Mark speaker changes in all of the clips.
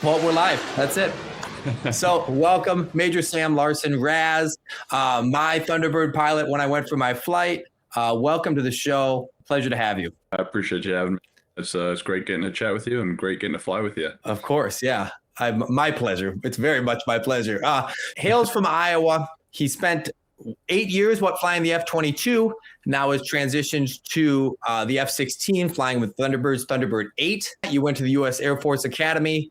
Speaker 1: Well, we're live. That's it. So welcome, Major Sam Larson, RaZZ, my Thunderbird pilot when I went for my flight. Welcome to the show. Pleasure to have you.
Speaker 2: I appreciate you having me. It's great getting to chat with you and great getting to fly with you.
Speaker 1: Of course, yeah. My pleasure. It's very much my pleasure. Hails from Iowa. He spent 8 years, flying the F-22. Now has transitioned to the F-16, flying with Thunderbirds, Thunderbird 8. You went to the U.S. Air Force Academy,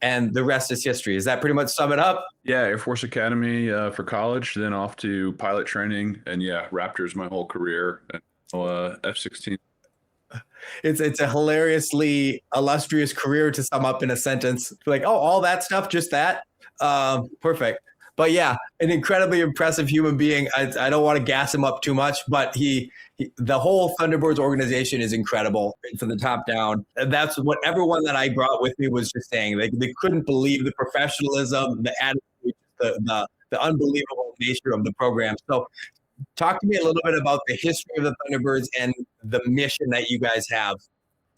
Speaker 1: and the rest is history. Does that pretty much sum it up?
Speaker 2: Yeah, Air Force Academy for college, then off to pilot training, and yeah, Raptors my whole career, and F-16.
Speaker 1: It's a hilariously illustrious career to sum up in a sentence. Like, oh, all that stuff, just that. Perfect. But yeah, an incredibly impressive human being. I don't want to gas him up too much, but the whole Thunderbirds organization is incredible from the top down. And that's what everyone that I brought with me was just saying. They couldn't believe the professionalism, the attitude, the unbelievable nature of the program. So talk to me a little bit about the history of the Thunderbirds and the mission that you guys have.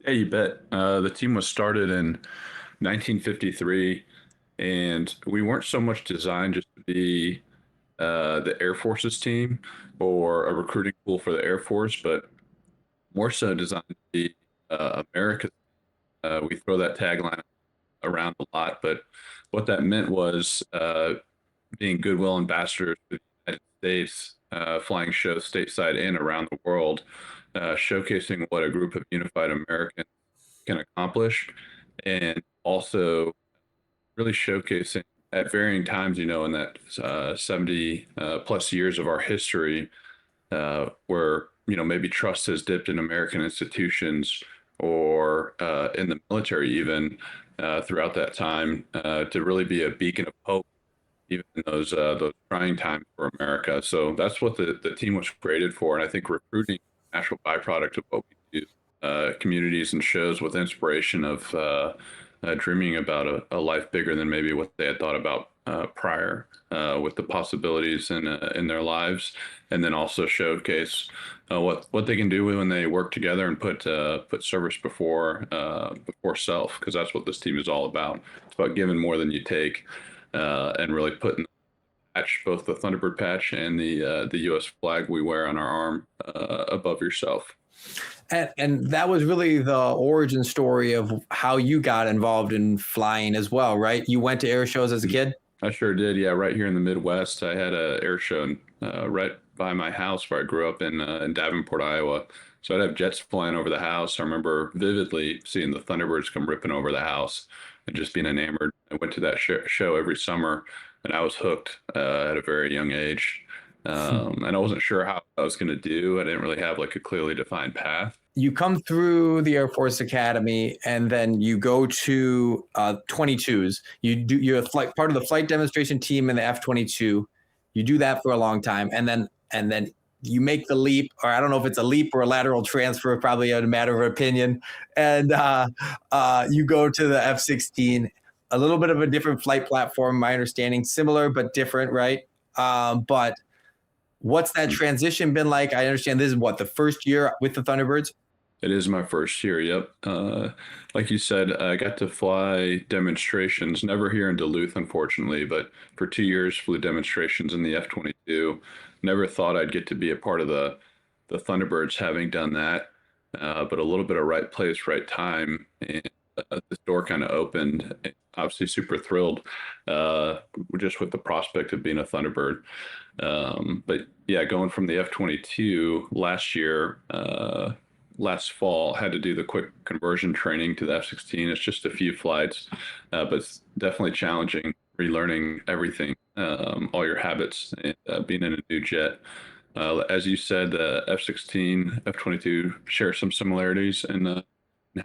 Speaker 2: Yeah, you bet. The team was started in 1953, and we weren't so much designed just to be the Air Force's team or a recruiting pool for the Air Force, but more so designed to be America's. We throw that tagline around a lot, but what that meant was being goodwill ambassadors to the United States, flying shows stateside and around the world, showcasing what a group of unified Americans can accomplish, and also really showcasing at varying times, in that 70 plus years of our history, where, maybe trust has dipped in American institutions or in the military even throughout that time, to really be a beacon of hope even in those trying times for America. So that's what the team was created for. And I think recruiting is a natural byproduct of what we do, communities and shows with inspiration of dreaming about a life bigger than maybe what they had thought about prior, with the possibilities in their lives, and then also showcase what they can do when they work together and put service before self, because that's what this team is all about. It's about giving more than you take, and really putting the patch, both the Thunderbird patch and the U.S. flag we wear on our arm, above yourself.
Speaker 1: And that was really the origin story of how you got involved in flying as well, right? You went to air shows as a kid?
Speaker 2: I sure did. Yeah, right here in the Midwest, I had an air show right by my house where I grew up in Davenport, Iowa. So I'd have jets flying over the house. I remember vividly seeing the Thunderbirds come ripping over the house and just being enamored. I went to that show every summer, and I was hooked at a very young age. And I wasn't sure how I was going to do. I didn't really have like a clearly defined path.
Speaker 1: You come through the Air Force Academy, and then you go to 22s. You're part of the flight demonstration team in the F-22. You do that for a long time, and then you make the leap, or I don't know if it's a leap or a lateral transfer, probably a matter of opinion. And you go to the F-16, a little bit of a different flight platform, my understanding, similar but different, right? But what's that transition been like? I understand this is the first year with the Thunderbirds?
Speaker 2: It is my first year. Yep. Like you said, I got to fly demonstrations, never here in Duluth, unfortunately, but for 2 years flew demonstrations in the F-22. Never thought I'd get to be a part of the Thunderbirds having done that, but a little bit of right place, right time, and this door kind of opened. Obviously, super thrilled, just with the prospect of being a Thunderbird. But yeah, going from the F-22 last fall, had to do the quick conversion training to the F-16. It's just a few flights, but it's definitely challenging, relearning everything, all your habits, and being in a new jet. As you said, the F-16, F-22 share some similarities in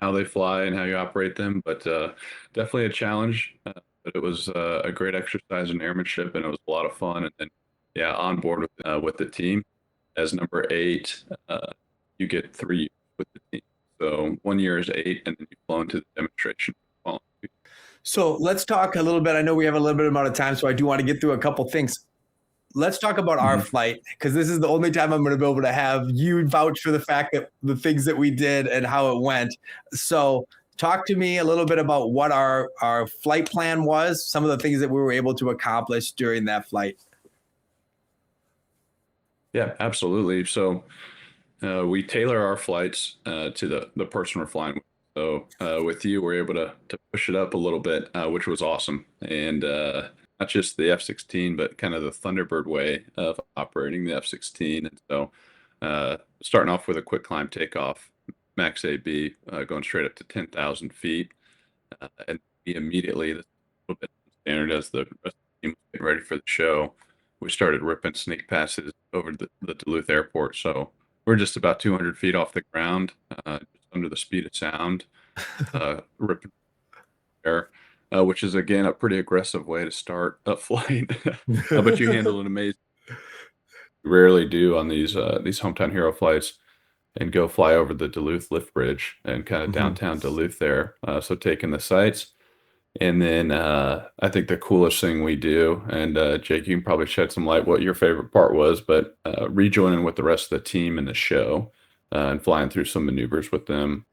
Speaker 2: how they fly and how you operate them, but definitely a challenge. But it was a great exercise in airmanship, and it was a lot of fun. And then, yeah, on board with the team as number 8, you get 3 years with the team. So 1 year is 8, and then you flow into the demonstration.
Speaker 1: So let's talk a little bit. I know we have a little bit amount of time, so I do want to get through a couple things. Let's talk about our flight, because this is the only time I'm going to be able to have you vouch for the fact that the things that we did and how it went. So talk to me a little bit about what our flight plan was, some of the things that we were able to accomplish during that flight.
Speaker 2: Yeah, absolutely. So we tailor our flights to the person we're flying with. So with you, we're able to push it up a little bit, which was awesome. And not just the F-16, but kind of the Thunderbird way of operating the F-16. And so starting off with a quick climb takeoff, max AB, going straight up to 10,000 feet. And we immediately, this is a little bit standard as the rest of the team was getting ready for the show, we started ripping sneak passes over the Duluth airport. So we're just about 200 feet off the ground, just under the speed of sound, ripping air, which is, again, a pretty aggressive way to start a flight. But you handle it amazing. Rarely do on these hometown hero flights and go fly over the Duluth lift bridge and kind of downtown Duluth there. So taking the sights. And then I think the coolest thing we do, and Jake, you can probably shed some light what your favorite part was, but rejoining with the rest of the team in the show and flying through some maneuvers with them,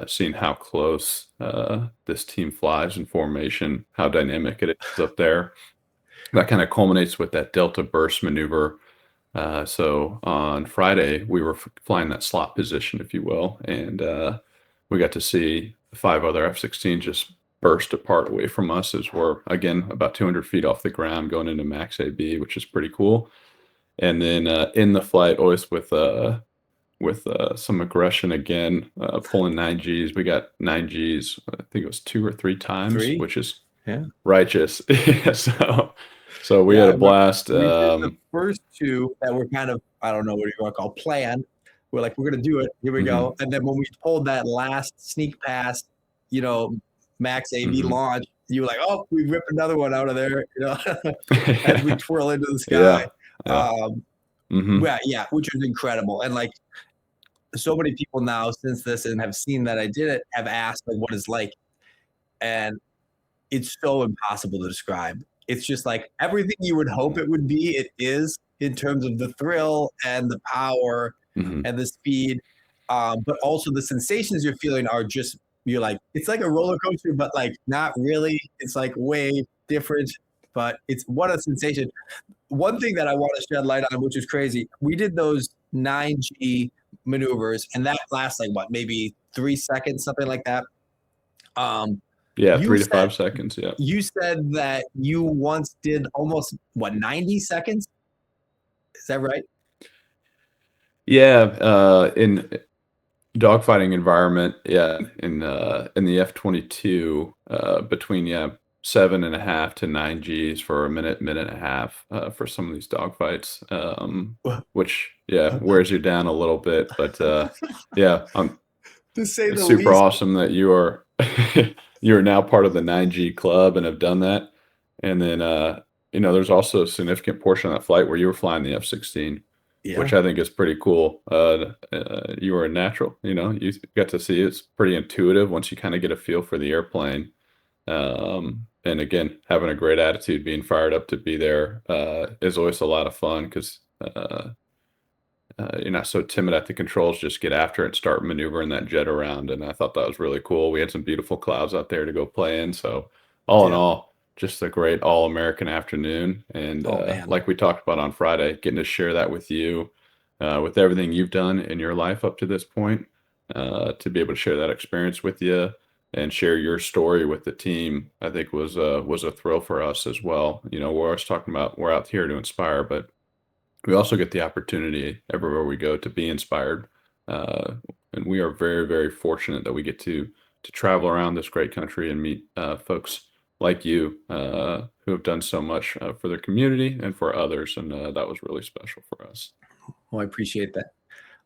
Speaker 2: seeing how close this team flies in formation, how dynamic it is up there. That kind of culminates with that Delta burst maneuver. So on Friday, we were flying that slot position, if you will, and we got to see 5 other F-16 just burst apart away from us as we're, again, about 200 feet off the ground going into max AB, which is pretty cool. And then in the flight, always with some aggression again, pulling 9Gs. We got 9Gs, I think it was 2 or 3 times, which is righteous. So we had a blast.
Speaker 1: We did the first 2 that were kind of, I don't know what you want to call planned. We're like, we're going to do it. Here we go. And then when we pulled that last sneak past, max AB launch, you were like, oh, we ripped another one out of there, as we twirl into the sky. Yeah, which was incredible. And like so many people now since this and have seen that I did it have asked like what it's like. And it's so impossible to describe. It's just like everything you would hope it would be, it is, in terms of the thrill and the power and the speed. But also the sensations you're feeling are just, you're like, it's like a roller coaster, but like not really. It's like way different, but it's what a sensation. One thing that I want to shed light on, which is crazy, we did those 9G maneuvers, and that lasts like what, maybe 3 seconds, something like that.
Speaker 2: Yeah, 3 to 5 seconds. Yeah.
Speaker 1: You said that you once did almost 90 seconds. Is that right?
Speaker 2: Yeah, in dogfighting environment, yeah, in the F-22, between 7.5 to 9 Gs for a minute and a half for some of these dogfights, which wears you down a little bit, but yeah,
Speaker 1: to say the
Speaker 2: super
Speaker 1: least.
Speaker 2: Awesome that you are you are now part of the 9G club and have done that. And then there's also a significant portion of that flight where you were flying the F-16. Which I think is pretty cool. You were a natural, you got to see it's pretty intuitive once you kind of get a feel for the airplane. And again, having a great attitude, being fired up to be there is always a lot of fun because you're not so timid at the controls, just get after it and start maneuvering that jet around. And I thought that was really cool. We had some beautiful clouds out there to go play in. So all in all, just a great all-American afternoon. And like we talked about on Friday, getting to share that with you, with everything you've done in your life up to this point, to be able to share that experience with you and share your story with the team, I think was a thrill for us as well. We're always talking about we're out here to inspire, but we also get the opportunity everywhere we go to be inspired. And we are very, very fortunate that we get to travel around this great country and meet folks like you, who have done so much for their community and for others. And that was really special for us.
Speaker 1: Well, I appreciate that.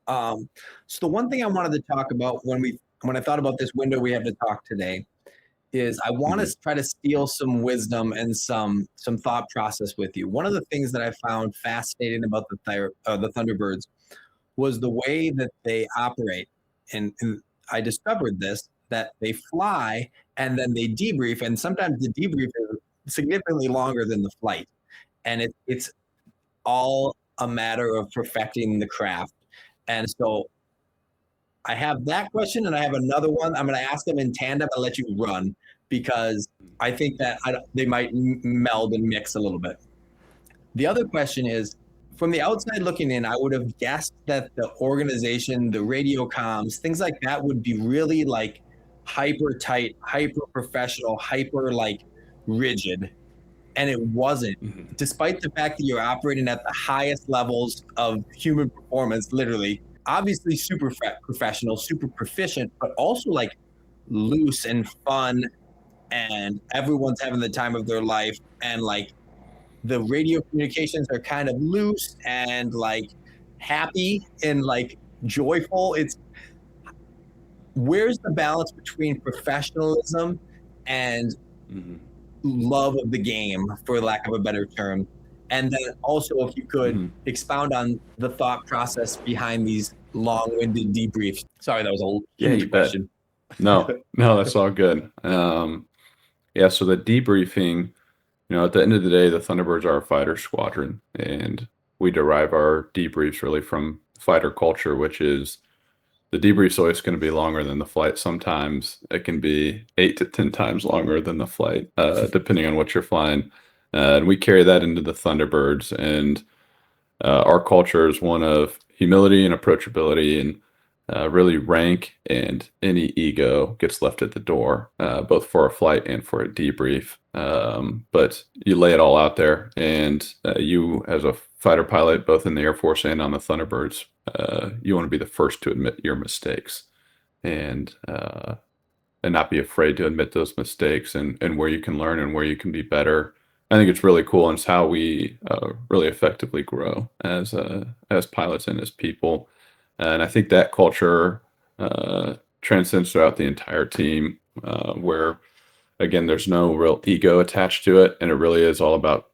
Speaker 1: So the one thing I wanted to talk about when I thought about this window we have to talk today is I want to try to steal some wisdom and some thought process with you. One of the things that I found fascinating about the Thunderbirds was the way that they operate. And I discovered this, that they fly and then they debrief, and sometimes the debrief is significantly longer than the flight. And it's all a matter of perfecting the craft. And so I have that question, and I have another one. I'm going to ask them in tandem and let you run, because I think that they might meld and mix a little bit. The other question is, from the outside looking in, I would have guessed that the organization, the radio comms, things like that would be really like hyper tight, hyper professional, hyper like rigid. And it wasn't, despite the fact that you're operating at the highest levels of human performance, literally, obviously super professional, super proficient, but also like loose and fun, and everyone's having the time of their life. And like the radio communications are kind of loose and like happy and like joyful. It's, where's the balance between professionalism and love of the game, for lack of a better term? And then also, if you could expound on the thought process behind these long-winded debriefs. Sorry, that was a huge question.
Speaker 2: No, that's all good. Yeah, so the debriefing, at the end of the day, the Thunderbirds are a fighter squadron, and we derive our debriefs really from fighter culture, which is the debrief's always going to be longer than the flight. Sometimes it can be 8 to 10 times longer than the flight, depending on what you're flying. And we carry that into the Thunderbirds. And our culture is one of humility and approachability, and really rank and any ego gets left at the door, both for a flight and for a debrief. But you lay it all out there, and you, as a fighter pilot, both in the Air Force and on the Thunderbirds, you want to be the first to admit your mistakes, and not be afraid to admit those mistakes, and where you can learn and where you can be better. I think it's really cool, and it's how we really effectively grow as pilots and as people. And I think that culture transcends throughout the entire team, where, again, there's no real ego attached to it. And it really is all about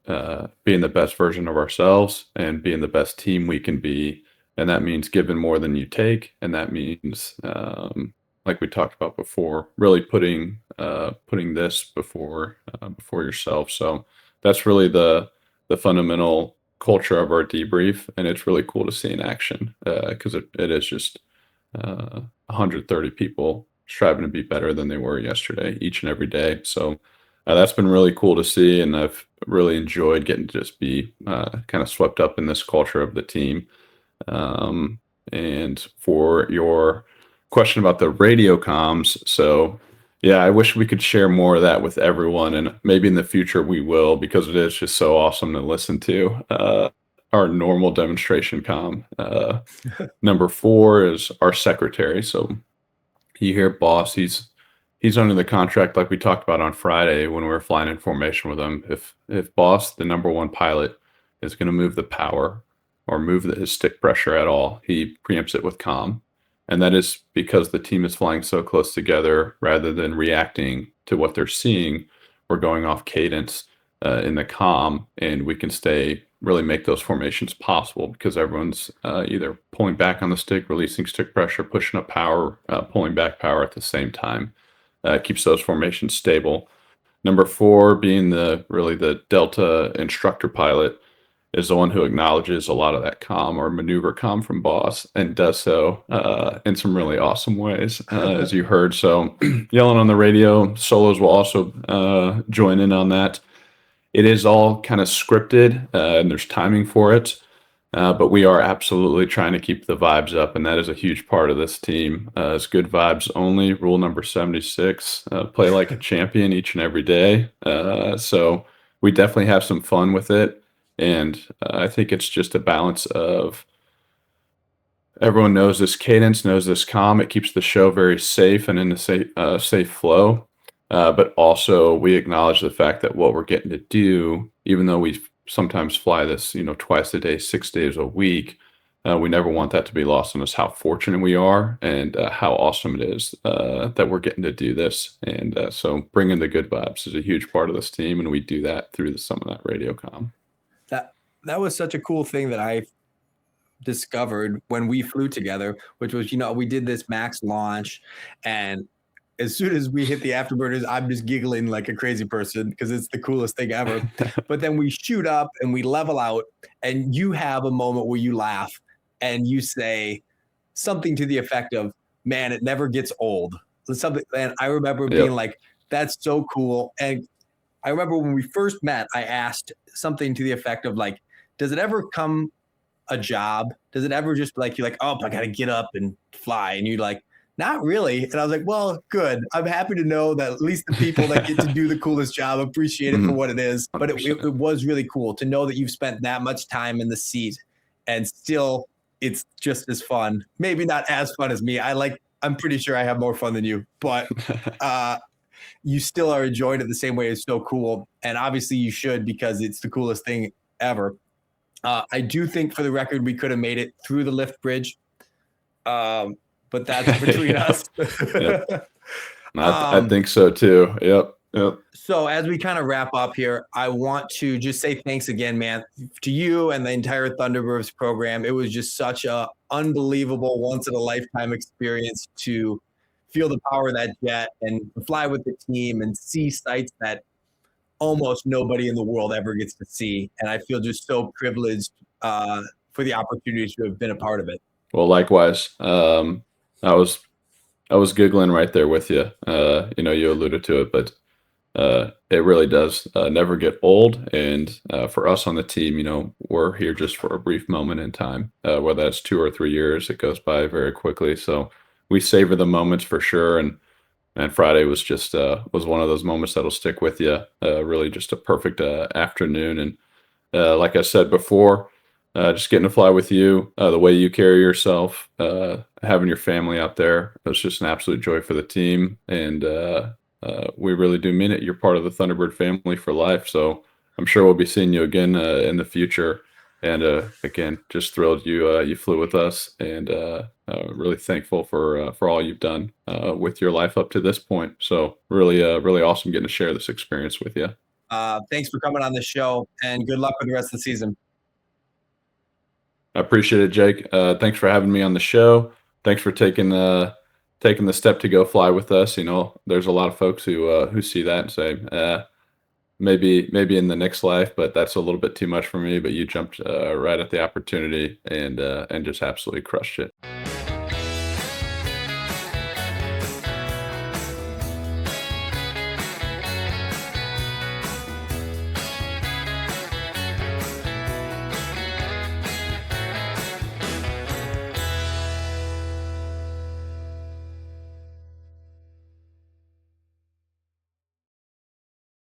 Speaker 2: being the best version of ourselves and being the best team we can be. And that means giving more than you take. And that means, like we talked about before, really putting this before yourself. So that's really the fundamental culture of our debrief, and it's really cool to see in action, because it is just 130 people striving to be better than they were yesterday, each and every day. So that's been really cool to see, and I've really enjoyed getting to just be kind of swept up in this culture of the team. And for your question about the radio comms, so yeah, I wish we could share more of that with everyone, and maybe in the future we will, because it is just so awesome to listen to. Our normal demonstration comm. Number 4 is our secretary. So you hear boss, he's under the contract, like we talked about on Friday when we were flying in formation with him. If boss, the number 1 pilot, is going to move the power or move his stick pressure at all, he preempts it with comm. And that is because the team is flying so close together. Rather than reacting to what they're seeing, we're going off cadence in the comm, and we can really make those formations possible, because everyone's either pulling back on the stick, releasing stick pressure, pushing up power, pulling back power at the same time. Keeps those formations stable. Number 4, being really the Delta instructor pilot, is the one who acknowledges a lot of that comm or maneuver comm from boss, and does so in some really awesome ways, as you heard. So yelling on the radio, solos will also join in on that. It is all kind of scripted, and there's timing for it. But we are absolutely trying to keep the vibes up, and that is a huge part of this team. It's good vibes only. Rule number 76, play like a champion each and every day. So we definitely have some fun with it. And I think it's just a balance of everyone knows this cadence, knows this comm. It keeps the show very safe and in a safe flow. But also we acknowledge the fact that what we're getting to do, even though we sometimes fly this, twice a day, 6 days a week, we never want that to be lost on us, how fortunate we are, and how awesome it is that we're getting to do this. And so bringing the good vibes is a huge part of this team, and we do that through some of that radio comm.
Speaker 1: That was such a cool thing that I discovered when we flew together, which was, we did this max launch, and as soon as we hit the afterburners, I'm just giggling like a crazy person because it's the coolest thing ever. But then we shoot up and we level out, and you have a moment where you laugh and you say something to the effect of, man, it never gets old. It's something, and I remember being
Speaker 2: Yep.
Speaker 1: like, that's so cool. And I remember when we first met, I asked something to the effect of like, does it ever come a job? Does it ever just like, you're like, oh, I got to get up and fly? And you're like, not really. And I was like, well, good. I'm happy to know that at least the people that get to do the coolest job appreciate it for
Speaker 2: Mhm.
Speaker 1: what it is. But it, it,
Speaker 2: 100%.
Speaker 1: it was really cool to know that you've spent that much time in the seat and still it's just as fun. Maybe not as fun as me. I'm pretty sure I have more fun than you, but uh, you still are enjoying it the same way. It's so cool. And obviously you should because it's the coolest thing ever. I do think for the record, we could have made it through the lift bridge. But that's between
Speaker 2: Yep.
Speaker 1: us.
Speaker 2: Yep. I
Speaker 1: um,
Speaker 2: think so too. Yep. Yep.
Speaker 1: so as we kind of wrap up here, I want to just say thanks again, man, to you and the entire Thunderbirds program. It was just such a unbelievable, once in a lifetime experience to feel the power of that jet and fly with the team and see sights that almost nobody in the world ever gets to see. And I feel just so privileged for the opportunity to have been a part of it.
Speaker 2: Well, likewise. I was I was giggling right there with you. You alluded to it, but it really does never get old. And for us on the team, we're here just for a brief moment in time. Whether that's 2 or 3 years, it goes by very quickly. So we savor the moments for sure. And Friday was just was one of those moments that'll stick with you. Really, just a perfect afternoon. And like I said before, just getting to fly with you, the way you carry yourself, having your family out there, it was just an absolute joy for the team. And we really do mean it. You're part of the Thunderbird family for life. So I'm sure we'll be seeing you again in the future. And again, just thrilled you flew with us, and really thankful for all you've done with your life up to this point. So really awesome getting to share this experience with you.
Speaker 1: Thanks for coming on the show and good luck with the rest of the season.
Speaker 2: I appreciate it, Jake. Thanks for having me on the show. Thanks for taking the step to go fly with us. There's a lot of folks who see that and say, maybe in the next life, but that's a little bit too much for me. But you jumped right at the opportunity and just absolutely crushed it.